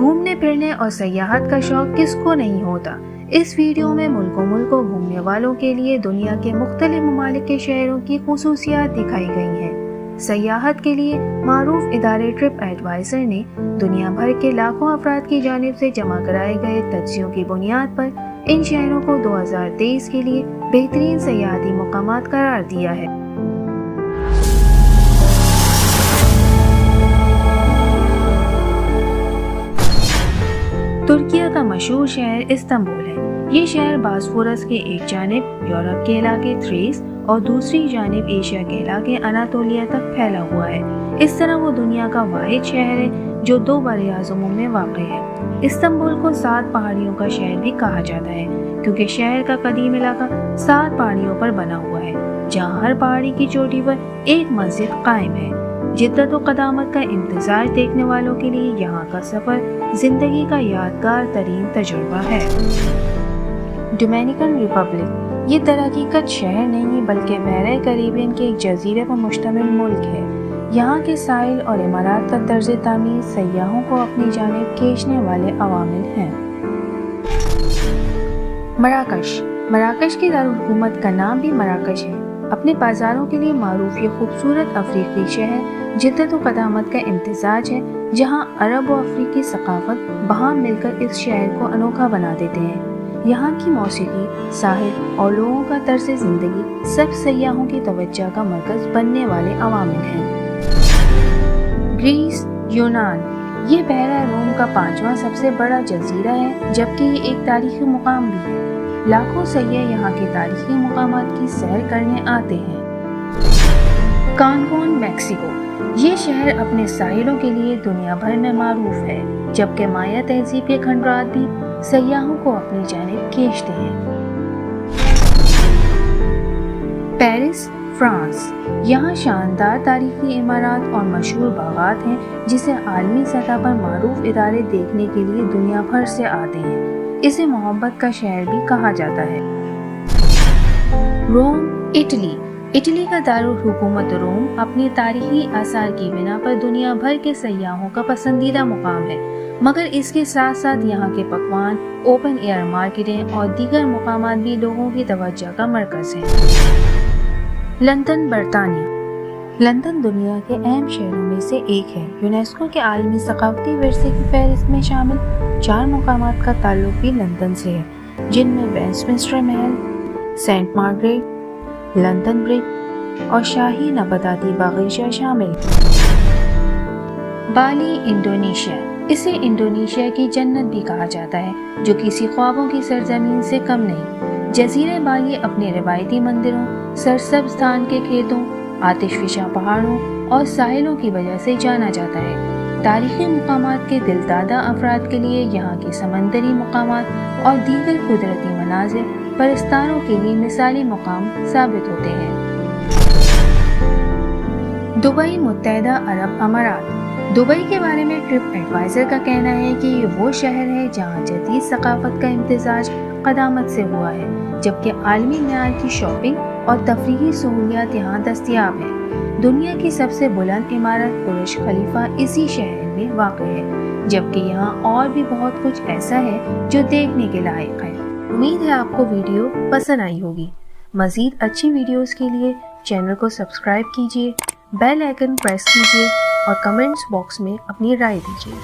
گھومنے پھرنے اور سیاحت کا شوق کس کو نہیں ہوتا۔ اس ویڈیو میں ملکوں گھومنے والوں کے لیے دنیا کے مختلف ممالک کے شہروں کی خصوصیات دکھائی گئی ہیں۔ سیاحت کے لیے معروف ادارے ٹرپ ایڈوائزر نے دنیا بھر کے لاکھوں افراد کی جانب سے جمع کرائے گئے تجزیوں کی بنیاد پر ان شہروں کو 2023 کے لیے بہترین سیاحتی مقامات قرار دیا ہے۔ ترکیہ کا مشہور شہر استنبول ہے۔ یہ شہر باسفورس کے ایک جانب یورپ کے علاقے تھریس اور دوسری جانب ایشیا کے علاقے اناطولیہ تک پھیلا ہوا ہے۔ اس طرح وہ دنیا کا واحد شہر ہے جو 2 براعظموں میں واقع ہے۔ استنبول کو 7 پہاڑیوں کا شہر بھی کہا جاتا ہے کیونکہ شہر کا قدیم علاقہ 7 پہاڑیوں پر بنا ہوا ہے، جہاں ہر پہاڑی کی چوٹی پر ایک مسجد قائم ہے۔ جدت و قدامت کا امتزاج دیکھنے والوں کے لیے یہاں کا سفر زندگی کا یادگار ترین تجربہ ہے۔ ڈومینیکن ریپبلک یہ در حقیقت شہر نہیں بلکہ بحیرہ کیریبین کے ایک جزیرے پر مشتمل ملک ہے۔ یہاں کے ساحل اور عمارات کا طرز تعمیر سیاحوں کو اپنی جانب کھینچنے والے عوامل ہیں۔ مراکش کے دارالحکومت کا نام بھی مراکش ہے۔ اپنے بازاروں کے لیے معروف یہ خوبصورت افریقی شہر جدت و قدامت کا امتزاج ہے، جہاں عرب و افریقی ثقافت باہم مل کر اس شہر کو انوکھا بنا دیتے ہیں۔ یہاں کی موسیقی، ساحل اور لوگوں کا طرز زندگی سب سیاحوں کی توجہ کا مرکز بننے والے عوامل ہیں۔ گریس، یونان یہ بحیرہ روم کا 5واں سب سے بڑا جزیرہ ہے، جبکہ یہ ایک تاریخی مقام بھی ہے۔ لاکھوں سیاح یہاں کے تاریخی مقامات کی سیر کرنے آتے ہیں۔ کانکون، میکسیکو یہ شہر اپنے ساحلوں کے لیے دنیا بھر میں معروف ہے، جبکہ مایا تہذیب کے کھنڈرات بھی سیاحوں کو اپنی جانب کھینچتے ہیں۔ پیرس، فرانس یہاں شاندار تاریخی عمارات اور مشہور باغات ہیں جسے عالمی سطح پر معروف ادارے دیکھنے کے لیے دنیا بھر سے آتے ہیں۔ اسے محبت کا شہر بھی کہا جاتا ہے۔ روم، اٹلی کا دارالحکومت روم اپنی تاریخی آثار کی بنا پر دنیا بھر کے سیاحوں کا پسندیدہ مقام ہے، مگر اس کے ساتھ ساتھ یہاں کے پکوان، اوپن ایئر مارکیٹیں اور دیگر مقامات بھی لوگوں کی توجہ کا مرکز ہیں۔ لندن، برطانیہ لندن دنیا کے اہم شہروں میں سے ایک ہے۔ یونیسکو کے عالمی ثقافتی ورثے کی فہرست میں شامل 4 مقامات کا تعلق بھی لندن سے ہے، جن میں Westminster Mahal, Saint Margaret, London برج اور شاہی نباتاتی باغیچہ شامل ہیں۔ بالی، انڈونیشیا اسے انڈونیشیا کی جنت بھی کہا جاتا ہے، جو کسی خوابوں کی سرزمین سے کم نہیں۔ جزیرہ بالی اپنے روایتی مندروں، سرسبز دھان کے کھیتوں، آتش فشاں پہاڑوں اور ساحلوں کی وجہ سے جانا جاتا ہے۔ تاریخی مقامات کے دل دادہ افراد کے لیے یہاں کی سمندری مقامات اور دیگر قدرتی مناظر پرستاروں کے لیے مثالی مقام ثابت ہوتے ہیں۔ دبئی، متحدہ عرب امارات دبئی کے بارے میں ٹرپ ایڈوائزر کا کہنا ہے کہ یہ وہ شہر ہے جہاں جدید ثقافت کا امتزاج قدامت سے ہوا ہے، جبکہ عالمی معیار کی شاپنگ اور تفریحی سہولیات یہاں دستیاب ہیں۔ دنیا کی سب سے بلند عمارت برج خلیفہ اسی شہر میں واقع ہے، جبکہ یہاں اور بھی بہت کچھ ایسا ہے جو دیکھنے کے لائق ہے۔ امید ہے آپ کو ویڈیو پسند آئی ہوگی۔ مزید اچھی ویڈیوز کے لیے چینل کو سبسکرائب کیجیے، بیل آئیکن پریس کیجیے اور کمنٹس باکس میں اپنی رائے دیجیے۔